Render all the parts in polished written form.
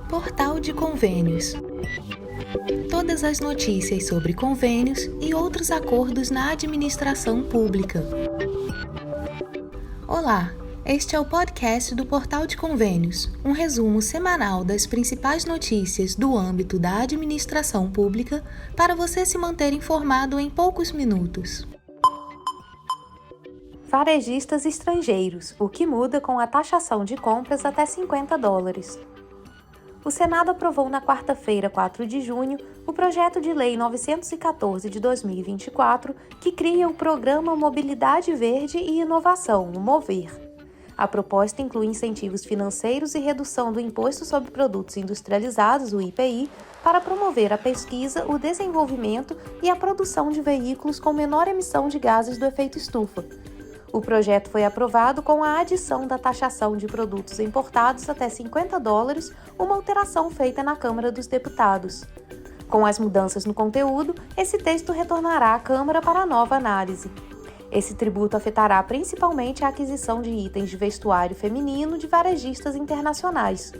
Portal de Convênios. Todas as notícias sobre convênios e outros acordos na administração pública. Olá, este é o podcast do Portal de Convênios, um resumo semanal das principais notícias do âmbito da administração pública para você se manter informado em poucos minutos. Varejistas estrangeiros, o que muda com a taxação de compras até $50. O Senado aprovou na quarta-feira, 4 de junho, o projeto de lei 914 de 2024, que cria o Programa Mobilidade Verde e Inovação, o MOVER. A proposta inclui incentivos financeiros e redução do Imposto sobre Produtos Industrializados, o IPI, para promover a pesquisa, o desenvolvimento e a produção de veículos com menor emissão de gases do efeito estufa. O projeto foi aprovado com a adição da taxação de produtos importados até $50, uma alteração feita na Câmara dos Deputados. Com as mudanças no conteúdo, esse texto retornará à Câmara para nova análise. Esse tributo afetará principalmente a aquisição de itens de vestuário feminino de varejistas internacionais.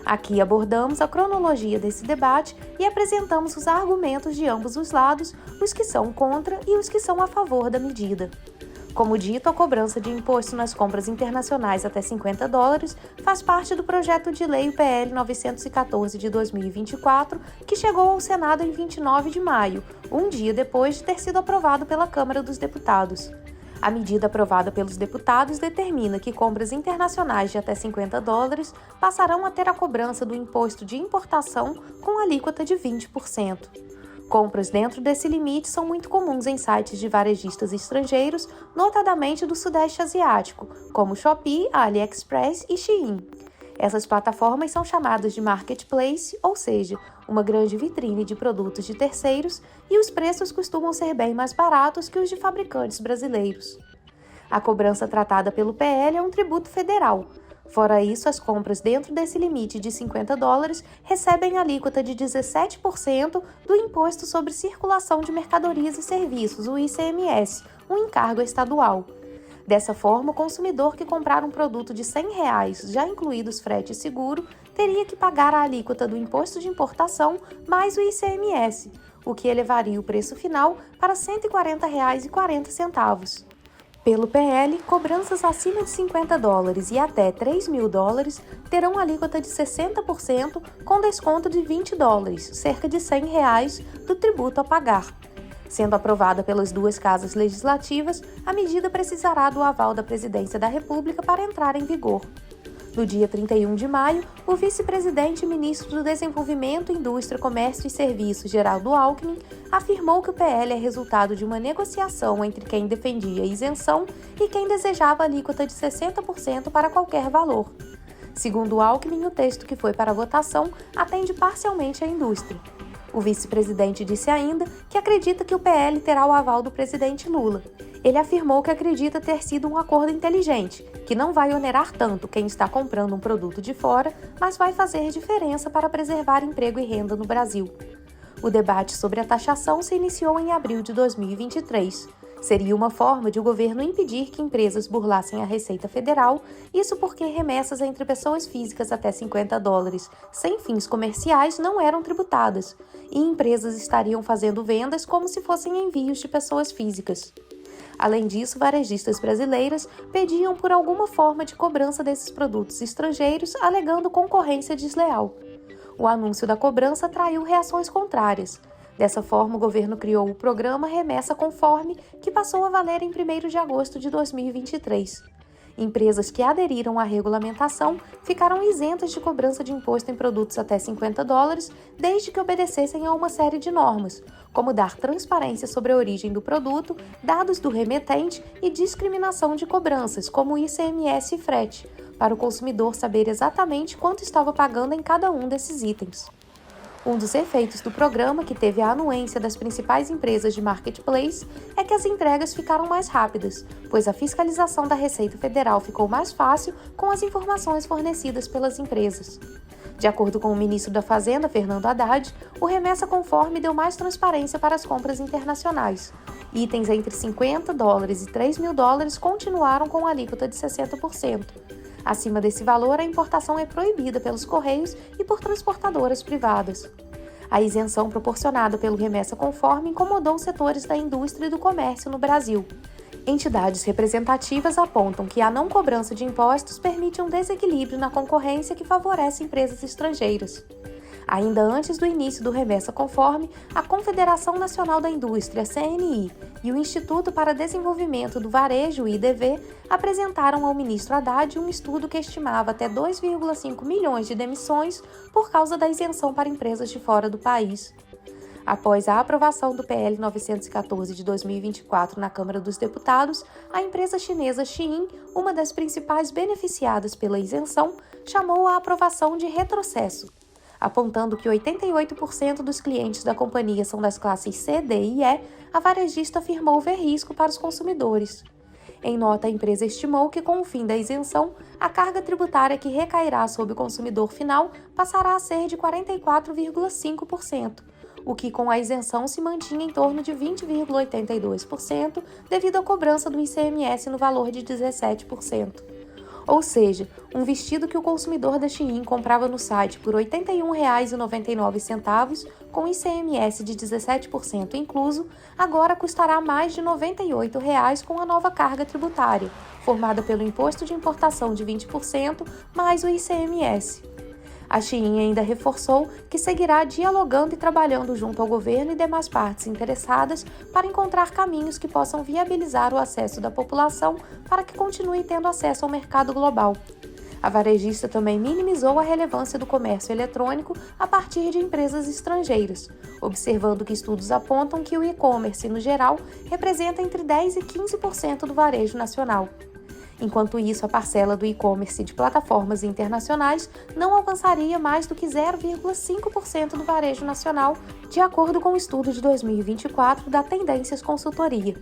Aqui abordamos a cronologia desse debate e apresentamos os argumentos de ambos os lados, os que são contra e os que são a favor da medida. Como dito, a cobrança de imposto nas compras internacionais até $50 faz parte do projeto de lei PL 914 de 2024, que chegou ao Senado em 29 de maio, um dia depois de ter sido aprovado pela Câmara dos Deputados. A medida aprovada pelos deputados determina que compras internacionais de até $50 passarão a ter a cobrança do imposto de importação com alíquota de 20%. Compras dentro desse limite são muito comuns em sites de varejistas estrangeiros, notadamente do Sudeste Asiático, como Shopee, AliExpress e Shein. Essas plataformas são chamadas de marketplace, ou seja, uma grande vitrine de produtos de terceiros, e os preços costumam ser bem mais baratos que os de fabricantes brasileiros. A cobrança tratada pelo PL é um tributo federal. Fora isso, as compras dentro desse limite de $50 recebem alíquota de 17% do Imposto sobre Circulação de Mercadorias e Serviços, o ICMS, um encargo estadual. Dessa forma, o consumidor que comprar um produto de R$100, já incluídos frete e seguro, teria que pagar a alíquota do Imposto de Importação mais o ICMS, o que elevaria o preço final para R$ 140,40. Pelo PL, cobranças acima de $50 e até $3.000 terão alíquota de 60% com desconto de $20, cerca de R$100 do tributo a pagar. Sendo aprovada pelas duas casas legislativas, a medida precisará do aval da Presidência da República para entrar em vigor. No dia 31 de maio, o vice-presidente e ministro do Desenvolvimento, Indústria, Comércio e Serviços, Geraldo Alckmin, afirmou que o PL é resultado de uma negociação entre quem defendia a isenção e quem desejava a alíquota de 60% para qualquer valor. Segundo Alckmin, o texto que foi para votação atende parcialmente à indústria. O vice-presidente disse ainda que acredita que o PL terá o aval do presidente Lula. Ele afirmou que acredita ter sido um acordo inteligente, que não vai onerar tanto quem está comprando um produto de fora, mas vai fazer diferença para preservar emprego e renda no Brasil. O debate sobre a taxação se iniciou em abril de 2023. Seria uma forma de o governo impedir que empresas burlassem a Receita Federal, isso porque remessas entre pessoas físicas até $50 sem fins comerciais não eram tributadas, e empresas estariam fazendo vendas como se fossem envios de pessoas físicas. Além disso, varejistas brasileiras pediam por alguma forma de cobrança desses produtos estrangeiros, alegando concorrência desleal. O anúncio da cobrança atraiu reações contrárias. Dessa forma, o governo criou o programa Remessa Conforme, que passou a valer em 1º de agosto de 2023. Empresas que aderiram à regulamentação ficaram isentas de cobrança de imposto em produtos até $50, desde que obedecessem a uma série de normas, como dar transparência sobre a origem do produto, dados do remetente e discriminação de cobranças, como ICMS e frete, para o consumidor saber exatamente quanto estava pagando em cada um desses itens. Um dos efeitos do programa, que teve a anuência das principais empresas de marketplace, é que as entregas ficaram mais rápidas, pois a fiscalização da Receita Federal ficou mais fácil com as informações fornecidas pelas empresas. De acordo com o ministro da Fazenda, Fernando Haddad, o Remessa Conforme deu mais transparência para as compras internacionais. Itens entre $50 e $3.000 continuaram com alíquota de 60%. Acima desse valor, a importação é proibida pelos Correios e por transportadoras privadas. A isenção proporcionada pelo Remessa Conforme incomodou setores da indústria e do comércio no Brasil. Entidades representativas apontam que a não cobrança de impostos permite um desequilíbrio na concorrência que favorece empresas estrangeiras. Ainda antes do início do Remessa Conforme, a Confederação Nacional da Indústria, CNI, e o Instituto para Desenvolvimento do Varejo, IDV, apresentaram ao ministro Haddad um estudo que estimava até 2,5 milhões de demissões por causa da isenção para empresas de fora do país. Após a aprovação do PL 914 de 2024 na Câmara dos Deputados, a empresa chinesa Shein, uma das principais beneficiadas pela isenção, chamou a aprovação de retrocesso, apontando que 88% dos clientes da companhia são das classes C, D e E. A varejista afirmou ver risco para os consumidores. Em nota, a empresa estimou que, com o fim da isenção, a carga tributária que recairá sobre o consumidor final passará a ser de 44,5%, o que com a isenção se mantinha em torno de 20,82% devido à cobrança do ICMS no valor de 17%. Ou seja, um vestido que o consumidor da Shein comprava no site por R$ 81,99, com ICMS de 17% incluso, agora custará mais de R$ 98 com a nova carga tributária, formada pelo imposto de importação de 20% mais o ICMS. A Shein ainda reforçou que seguirá dialogando e trabalhando junto ao governo e demais partes interessadas para encontrar caminhos que possam viabilizar o acesso da população para que continue tendo acesso ao mercado global. A varejista também minimizou a relevância do comércio eletrônico a partir de empresas estrangeiras, observando que estudos apontam que o e-commerce, no geral, representa entre 10% e 15% do varejo nacional. Enquanto isso, a parcela do e-commerce de plataformas internacionais não alcançaria mais do que 0,5% do varejo nacional, de acordo com o estudo de 2024 da Tendências Consultoria.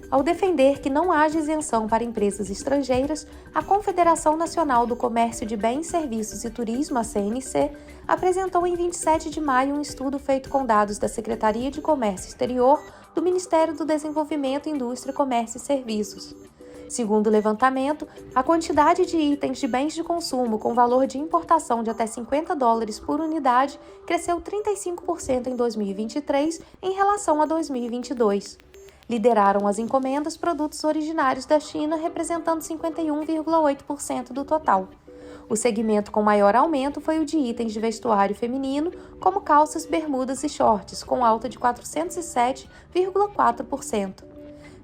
Ao defender que não haja isenção para empresas estrangeiras, a Confederação Nacional do Comércio de Bens, Serviços e Turismo, a CNC, apresentou em 27 de maio um estudo feito com dados da Secretaria de Comércio Exterior do Ministério do Desenvolvimento, Indústria, Comércio e Serviços. Segundo o levantamento, a quantidade de itens de bens de consumo com valor de importação de até $50 por unidade cresceu 35% em 2023 em relação a 2022. Lideraram as encomendas produtos originários da China, representando 51,8% do total. O segmento com maior aumento foi o de itens de vestuário feminino, como calças, bermudas e shorts, com alta de 407,4%.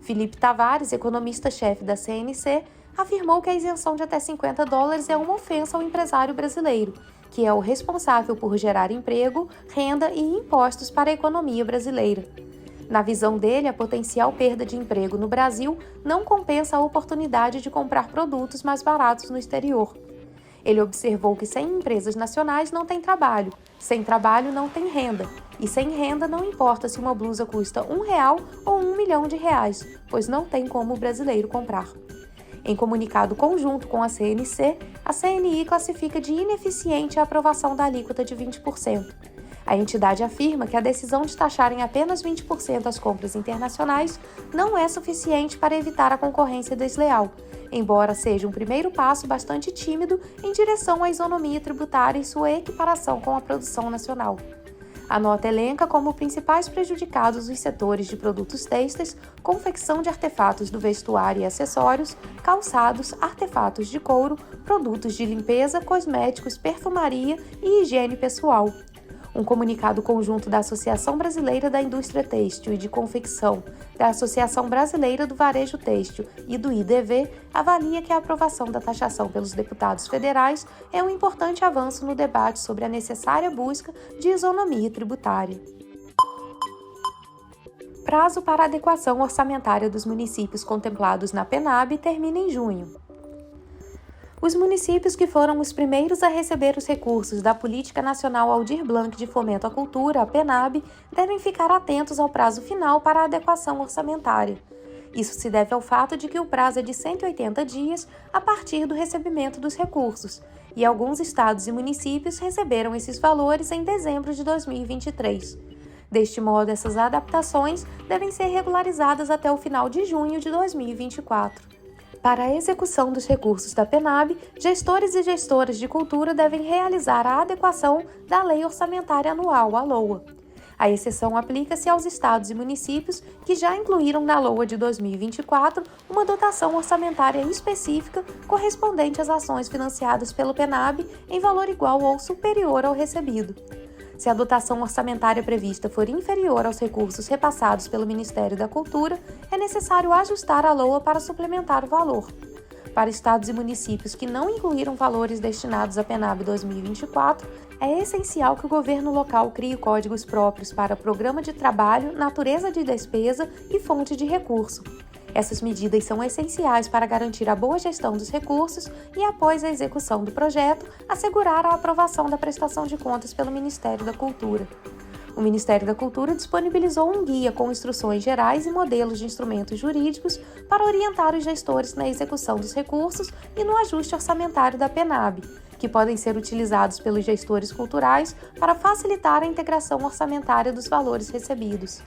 Felipe Tavares, economista-chefe da CNC, afirmou que a isenção de até $50 é uma ofensa ao empresário brasileiro, que é o responsável por gerar emprego, renda e impostos para a economia brasileira. Na visão dele, a potencial perda de emprego no Brasil não compensa a oportunidade de comprar produtos mais baratos no exterior. Ele observou que sem empresas nacionais não tem trabalho, sem trabalho não tem renda, e sem renda não importa se uma blusa custa R$1 ou R$1 milhão, pois não tem como o brasileiro comprar. Em comunicado conjunto com a CNC, a CNI classifica de ineficiente a aprovação da alíquota de 20%. A entidade afirma que a decisão de taxar em apenas 20% as compras internacionais não é suficiente para evitar a concorrência desleal, embora seja um primeiro passo bastante tímido em direção à isonomia tributária e sua equiparação com a produção nacional. A nota elenca como principais prejudicados os setores de produtos têxteis, confecção de artefatos do vestuário e acessórios, calçados, artefatos de couro, produtos de limpeza, cosméticos, perfumaria e higiene pessoal. Um comunicado conjunto da Associação Brasileira da Indústria Têxtil e de Confecção, da Associação Brasileira do Varejo Têxtil e do IDV avalia que a aprovação da taxação pelos deputados federais é um importante avanço no debate sobre a necessária busca de isonomia tributária. Prazo para adequação orçamentária dos municípios contemplados na PNAB termina em junho. Os municípios que foram os primeiros a receber os recursos da Política Nacional Aldir Blanc de Fomento à Cultura, a PNAB, devem ficar atentos ao prazo final para a adequação orçamentária. Isso se deve ao fato de que o prazo é de 180 dias a partir do recebimento dos recursos, e alguns estados e municípios receberam esses valores em dezembro de 2023. Deste modo, essas adaptações devem ser regularizadas até o final de junho de 2024. Para a execução dos recursos da PENAB, gestores e gestoras de cultura devem realizar a adequação da Lei Orçamentária Anual, a LOA. A exceção aplica-se aos estados e municípios que já incluíram na LOA de 2024 uma dotação orçamentária específica correspondente às ações financiadas pelo PENAB em valor igual ou superior ao recebido. Se a dotação orçamentária prevista for inferior aos recursos repassados pelo Ministério da Cultura, é necessário ajustar a LOA para suplementar o valor. Para estados e municípios que não incluíram valores destinados à PENAB 2024, é essencial que o governo local crie códigos próprios para programa de trabalho, natureza de despesa e fonte de recurso. Essas medidas são essenciais para garantir a boa gestão dos recursos e, após a execução do projeto, assegurar a aprovação da prestação de contas pelo Ministério da Cultura. O Ministério da Cultura disponibilizou um guia com instruções gerais e modelos de instrumentos jurídicos para orientar os gestores na execução dos recursos e no ajuste orçamentário da PENAB, que podem ser utilizados pelos gestores culturais para facilitar a integração orçamentária dos valores recebidos.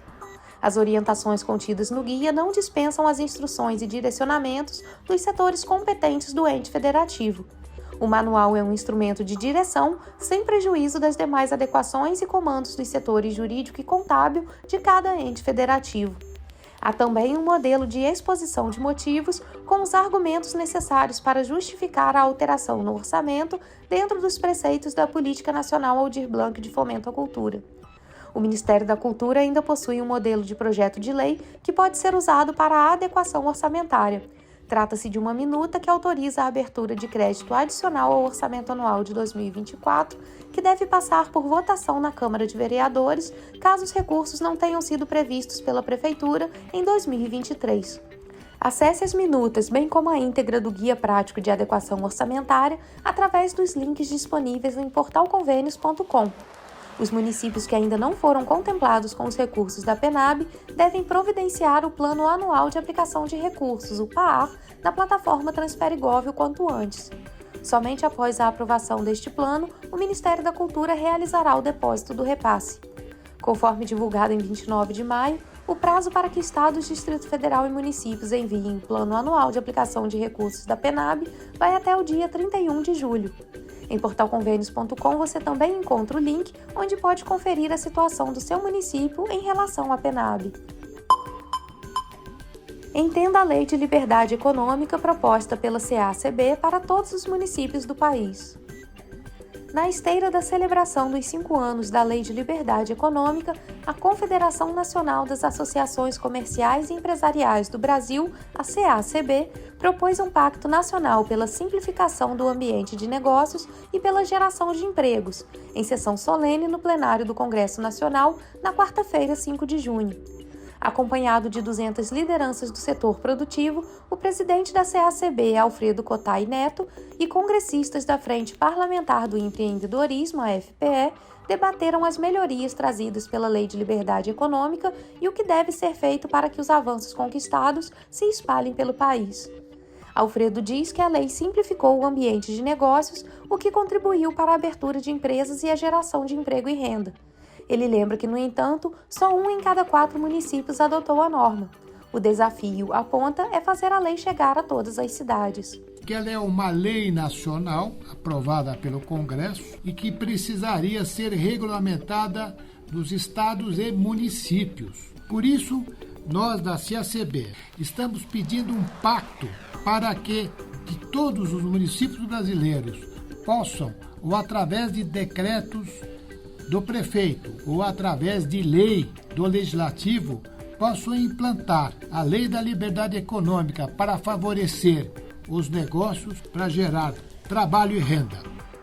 As orientações contidas no guia não dispensam as instruções e direcionamentos dos setores competentes do ente federativo. O manual é um instrumento de direção, sem prejuízo das demais adequações e comandos dos setores jurídico e contábil de cada ente federativo. Há também um modelo de exposição de motivos com os argumentos necessários para justificar a alteração no orçamento dentro dos preceitos da Política Nacional Aldir Blanc de Fomento à Cultura. O Ministério da Cultura ainda possui um modelo de projeto de lei que pode ser usado para a adequação orçamentária. Trata-se de uma minuta que autoriza a abertura de crédito adicional ao orçamento anual de 2024, que deve passar por votação na Câmara de Vereadores, caso os recursos não tenham sido previstos pela Prefeitura em 2023. Acesse as minutas, bem como a íntegra do Guia Prático de Adequação Orçamentária, através dos links disponíveis em portalconvênios.com. Os municípios que ainda não foram contemplados com os recursos da PENAB devem providenciar o Plano Anual de Aplicação de Recursos, o PAAR, na plataforma Transferigov o quanto antes. Somente após a aprovação deste plano, o Ministério da Cultura realizará o depósito do repasse. Conforme divulgado em 29 de maio, o prazo para que Estados, Distrito Federal e municípios enviem o Plano Anual de Aplicação de Recursos da PENAB vai até o dia 31 de julho. Em portalconvênios.com você também encontra o link onde pode conferir a situação do seu município em relação à PENAB. Entenda a Lei de Liberdade Econômica proposta pela CACB para todos os municípios do país. Na esteira da celebração dos 5 anos da Lei de Liberdade Econômica, a Confederação Nacional das Associações Comerciais e Empresariais do Brasil, a CACB, propôs um pacto nacional pela simplificação do ambiente de negócios e pela geração de empregos, em sessão solene no plenário do Congresso Nacional, na quarta-feira, 5 de junho. Acompanhado de 200 lideranças do setor produtivo, o presidente da CACB, Alfredo Cotay Neto, e congressistas da Frente Parlamentar do Empreendedorismo, a FPE, debateram as melhorias trazidas pela Lei de Liberdade Econômica e o que deve ser feito para que os avanços conquistados se espalhem pelo país. Alfredo diz que a lei simplificou o ambiente de negócios, o que contribuiu para a abertura de empresas e a geração de emprego e renda. Ele lembra que, no entanto, só 1 em cada 4 municípios adotou a norma. O desafio, aponta, é fazer a lei chegar a todas as cidades. Que ela é uma lei nacional aprovada pelo Congresso e que precisaria ser regulamentada nos estados e municípios. Por isso, nós da CACB estamos pedindo um pacto para que de todos os municípios brasileiros possam, ou através de decretos do prefeito ou através de lei do legislativo, possam implantar a lei da liberdade econômica para favorecer os negócios, para gerar trabalho e renda.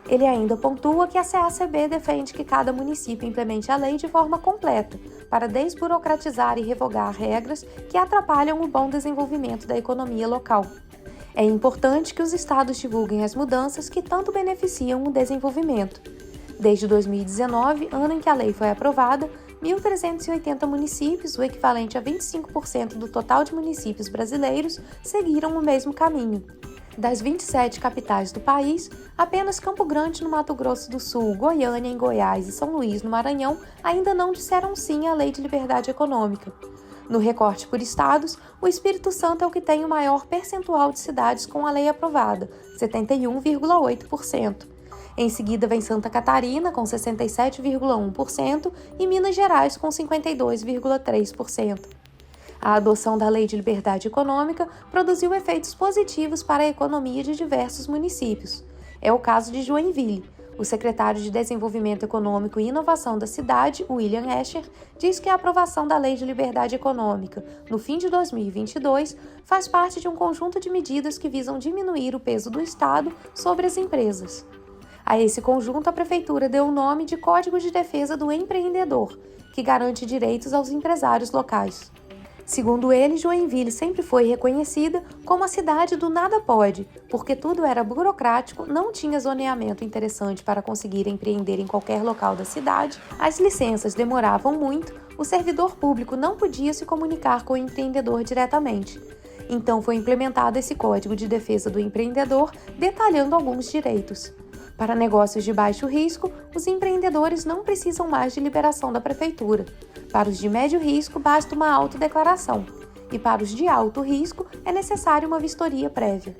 Ele ainda pontua que a CACB defende que cada município implemente a lei de forma completa, para desburocratizar e revogar regras que atrapalham o bom desenvolvimento da economia local. É importante que os estados divulguem as mudanças que tanto beneficiam o desenvolvimento. Desde 2019, ano em que a lei foi aprovada, 1.380 municípios, o equivalente a 25% do total de municípios brasileiros, seguiram o mesmo caminho. Das 27 capitais do país, apenas Campo Grande, no Mato Grosso do Sul, Goiânia, em Goiás e São Luís, no Maranhão, ainda não disseram sim à Lei de Liberdade Econômica. No recorte por estados, o Espírito Santo é o que tem o maior percentual de cidades com a lei aprovada, 71,8%. Em seguida vem Santa Catarina, com 67,1%, e Minas Gerais, com 52,3%. A adoção da Lei de Liberdade Econômica produziu efeitos positivos para a economia de diversos municípios. É o caso de Joinville. O secretário de Desenvolvimento Econômico e Inovação da cidade, William Escher, diz que a aprovação da Lei de Liberdade Econômica no fim de 2022 faz parte de um conjunto de medidas que visam diminuir o peso do Estado sobre as empresas. A esse conjunto, a Prefeitura deu o nome de Código de Defesa do Empreendedor, que garante direitos aos empresários locais. Segundo ele, Joinville sempre foi reconhecida como a cidade do nada pode, porque tudo era burocrático, não tinha zoneamento interessante para conseguir empreender em qualquer local da cidade, as licenças demoravam muito, o servidor público não podia se comunicar com o empreendedor diretamente. Então foi implementado esse Código de Defesa do Empreendedor, detalhando alguns direitos. Para negócios de baixo risco, os empreendedores não precisam mais de liberação da Prefeitura. Para os de médio risco, basta uma autodeclaração. E para os de alto risco, é necessária uma vistoria prévia.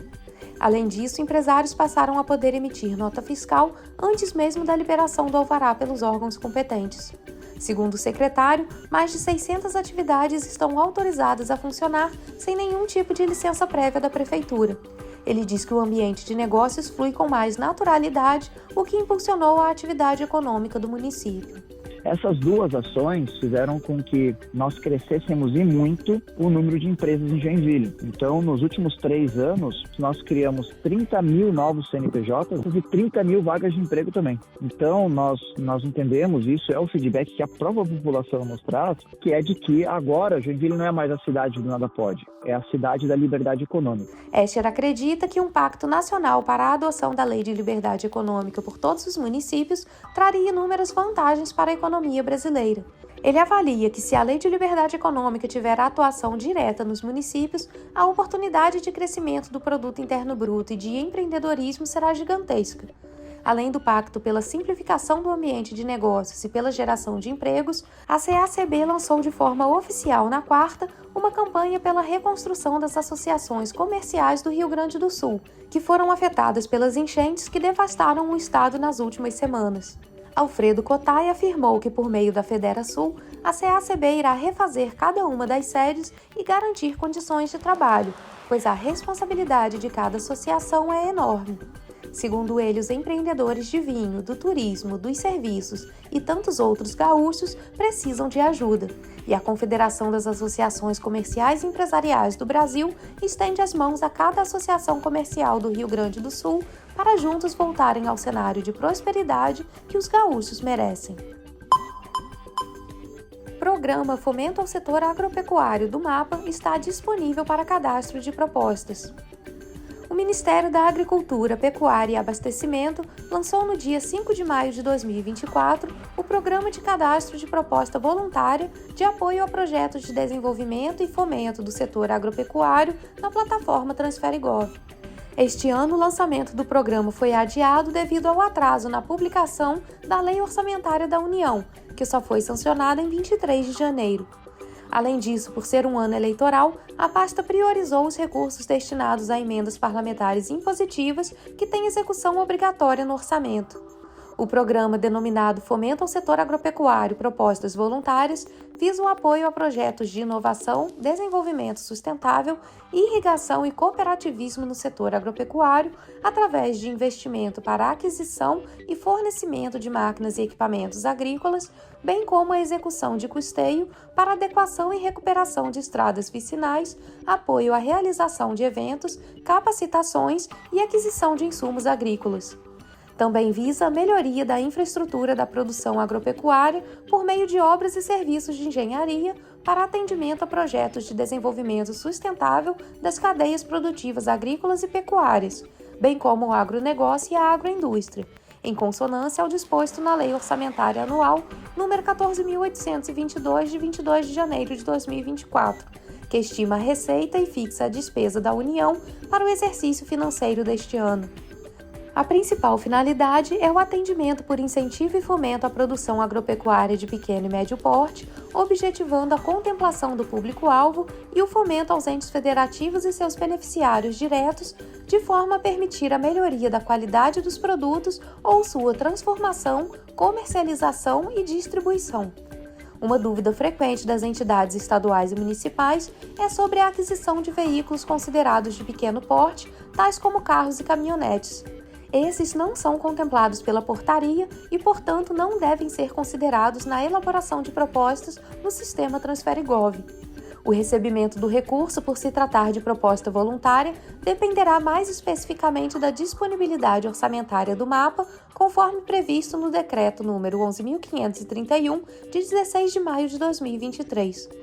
Além disso, empresários passaram a poder emitir nota fiscal antes mesmo da liberação do alvará pelos órgãos competentes. Segundo o secretário, mais de 600 atividades estão autorizadas a funcionar sem nenhum tipo de licença prévia da Prefeitura. Ele diz que o ambiente de negócios flui com mais naturalidade, o que impulsionou a atividade econômica do município. Essas duas ações fizeram com que nós crescêssemos e muito o número de empresas em Joinville. Então, nos últimos 3 anos, nós criamos 30 mil novos CNPJs e 30 mil vagas de emprego também. Então, nós entendemos, isso é o feedback que a própria população nos traz, que é de que agora Joinville não é mais a cidade do nada pode, é a cidade da liberdade econômica. Escher acredita que um pacto nacional para a adoção da Lei de Liberdade Econômica por todos os municípios traria inúmeras vantagens para a economia brasileira. Ele avalia que se a Lei de Liberdade Econômica tiver atuação direta nos municípios, a oportunidade de crescimento do Produto Interno Bruto e de empreendedorismo será gigantesca. Além do pacto pela simplificação do ambiente de negócios e pela geração de empregos, a CACB lançou de forma oficial na quarta uma campanha pela reconstrução das associações comerciais do Rio Grande do Sul, que foram afetadas pelas enchentes que devastaram o estado nas últimas semanas. Alfredo Cotay afirmou que, por meio da Federasul, a CACB irá refazer cada uma das sedes e garantir condições de trabalho, pois a responsabilidade de cada associação é enorme. Segundo ele, os empreendedores de vinho, do turismo, dos serviços e tantos outros gaúchos precisam de ajuda, e a Confederação das Associações Comerciais e Empresariais do Brasil estende as mãos a cada associação comercial do Rio Grande do Sul para juntos voltarem ao cenário de prosperidade que os gaúchos merecem. Programa Fomento ao Setor Agropecuário do MAPA está disponível para cadastro de propostas. O Ministério da Agricultura, Pecuária e Abastecimento lançou no dia 5 de maio de 2024 o Programa de Cadastro de Proposta Voluntária de apoio a projetos de desenvolvimento e fomento do setor agropecuário na plataforma TransfereGov. Este ano, o lançamento do programa foi adiado devido ao atraso na publicação da Lei Orçamentária da União, que só foi sancionada em 23 de janeiro. Além disso, por ser um ano eleitoral, a pasta priorizou os recursos destinados a emendas parlamentares impositivas que têm execução obrigatória no orçamento. O programa, denominado Fomento ao Setor Agropecuário Propostas Voluntárias, visa o apoio a projetos de inovação, desenvolvimento sustentável, irrigação e cooperativismo no setor agropecuário, através de investimento para aquisição e fornecimento de máquinas e equipamentos agrícolas, bem como a execução de custeio para adequação e recuperação de estradas vicinais, apoio à realização de eventos, capacitações e aquisição de insumos agrícolas. Também visa a melhoria da infraestrutura da produção agropecuária por meio de obras e serviços de engenharia para atendimento a projetos de desenvolvimento sustentável das cadeias produtivas agrícolas e pecuárias, bem como o agronegócio e a agroindústria, em consonância ao disposto na Lei Orçamentária Anual número 14.822, de 22 de janeiro de 2024, que estima a receita e fixa a despesa da União para o exercício financeiro deste ano. A principal finalidade é o atendimento por incentivo e fomento à produção agropecuária de pequeno e médio porte, objetivando a contemplação do público-alvo e o fomento aos entes federativos e seus beneficiários diretos, de forma a permitir a melhoria da qualidade dos produtos ou sua transformação, comercialização e distribuição. Uma dúvida frequente das entidades estaduais e municipais é sobre a aquisição de veículos considerados de pequeno porte, tais como carros e caminhonetes. Esses não são contemplados pela portaria e, portanto, não devem ser considerados na elaboração de propostas no sistema TransfereGov. O recebimento do recurso, por se tratar de proposta voluntária, dependerá mais especificamente da disponibilidade orçamentária do mapa, conforme previsto no Decreto número 11.531, de 16 de maio de 2023.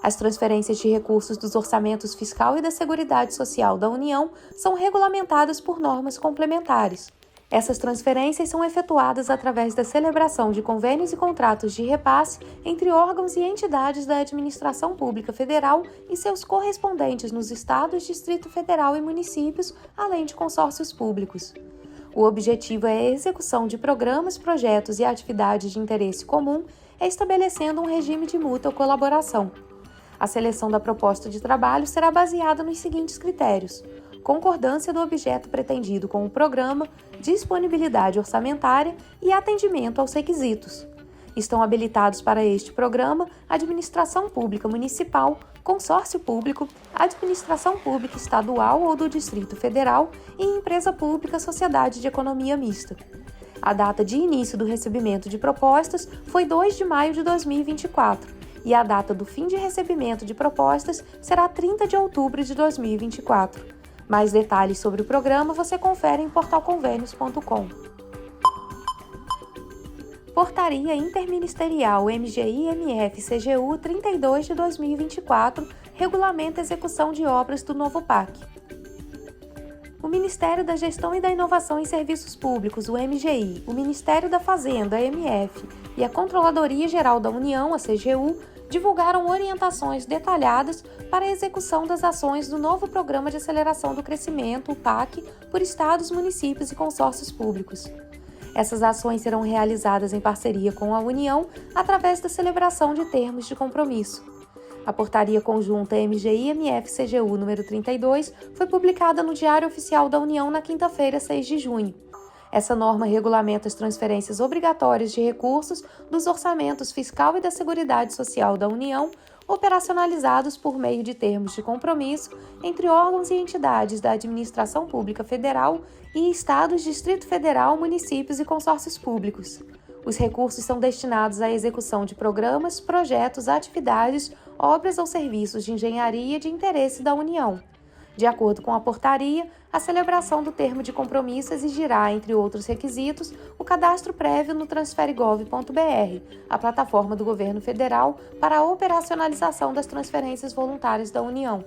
As transferências de recursos dos orçamentos fiscal e da Seguridade Social da União são regulamentadas por normas complementares. Essas transferências são efetuadas através da celebração de convênios e contratos de repasse entre órgãos e entidades da Administração Pública Federal e seus correspondentes nos estados, Distrito Federal e municípios, além de consórcios públicos. O objetivo é a execução de programas, projetos e atividades de interesse comum, estabelecendo um regime de mútua colaboração. A seleção da proposta de trabalho será baseada nos seguintes critérios: concordância do objeto pretendido com o programa, disponibilidade orçamentária e atendimento aos requisitos. Estão habilitados para este programa Administração Pública Municipal, Consórcio Público, Administração Pública Estadual ou do Distrito Federal e Empresa Pública Sociedade de Economia Mista. A data de início do recebimento de propostas foi 2 de maio de 2024. E a data do fim de recebimento de propostas será 30 de outubro de 2024. Mais detalhes sobre o programa você confere em portalconvênios.com. Portaria Interministerial MGI-MF-CGU 32 de 2024 regulamenta a execução de obras do novo PAC. O Ministério da Gestão e da Inovação em Serviços Públicos, o MGI, o Ministério da Fazenda, a MF, e a Controladoria Geral da União, a CGU, divulgaram orientações detalhadas para a execução das ações do novo Programa de Aceleração do Crescimento, o PAC, por estados, municípios e consórcios públicos. Essas ações serão realizadas em parceria com a União através da celebração de termos de compromisso. A Portaria Conjunta MGI-MF-CGU número 32 foi publicada no Diário Oficial da União na quinta-feira, 6 de junho. Essa norma regulamenta as transferências obrigatórias de recursos dos orçamentos fiscal e da Seguridade Social da União, operacionalizados por meio de termos de compromisso entre órgãos e entidades da Administração Pública Federal e estados, Distrito Federal, municípios e consórcios públicos. Os recursos são destinados à execução de programas, projetos, atividades, obras ou serviços de engenharia de interesse da União. De acordo com a portaria, a celebração do termo de compromisso exigirá, entre outros requisitos, o cadastro prévio no transferegov.br, a plataforma do governo federal para a operacionalização das transferências voluntárias da União.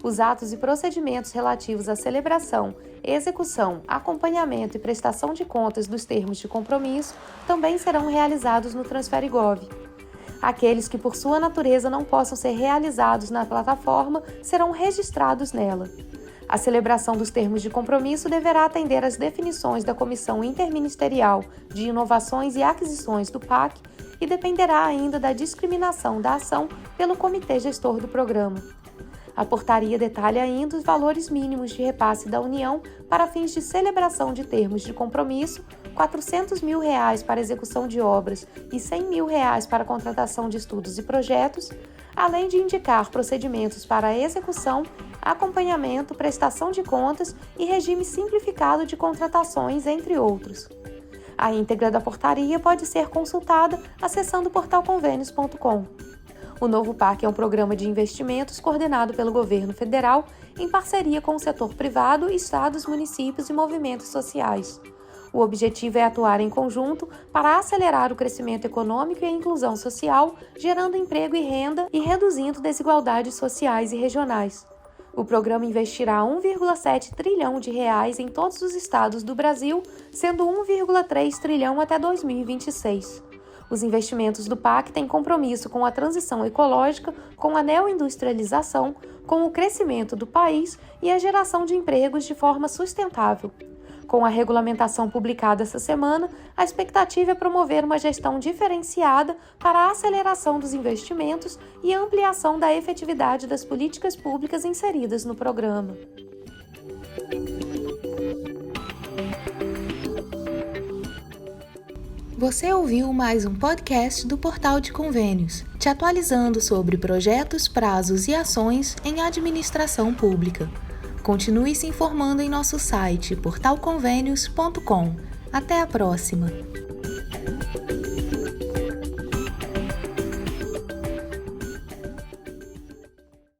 Os atos e procedimentos relativos à celebração, execução, acompanhamento e prestação de contas dos termos de compromisso também serão realizados no TransfereGov. Aqueles que, por sua natureza, não possam ser realizados na plataforma serão registrados nela. A celebração dos termos de compromisso deverá atender às definições da Comissão Interministerial de Inovações e Aquisições do PAC e dependerá ainda da discriminação da ação pelo Comitê Gestor do Programa. A portaria detalha ainda os valores mínimos de repasse da União para fins de celebração de termos de compromisso, R$ 400 mil para execução de obras e R$ 100 mil para contratação de estudos e projetos, além de indicar procedimentos para a execução, acompanhamento, prestação de contas e regime simplificado de contratações, entre outros. A íntegra da portaria pode ser consultada acessando portalconvênios.com. O novo PAC é um programa de investimentos coordenado pelo governo federal em parceria com o setor privado, estados, municípios e movimentos sociais. O objetivo é atuar em conjunto para acelerar o crescimento econômico e a inclusão social, gerando emprego e renda e reduzindo desigualdades sociais e regionais. O programa investirá 1,7 trilhão de reais em todos os estados do Brasil, sendo 1,3 trilhão até 2026. Os investimentos do PAC têm compromisso com a transição ecológica, com a neoindustrialização, com o crescimento do país e a geração de empregos de forma sustentável. Com a regulamentação publicada essa semana, a expectativa é promover uma gestão diferenciada para a aceleração dos investimentos e ampliação da efetividade das políticas públicas inseridas no programa. Você ouviu mais um podcast do Portal de Convênios, te atualizando sobre projetos, prazos e ações em administração pública. Continue se informando em nosso site portalconvenios.com. Até a próxima!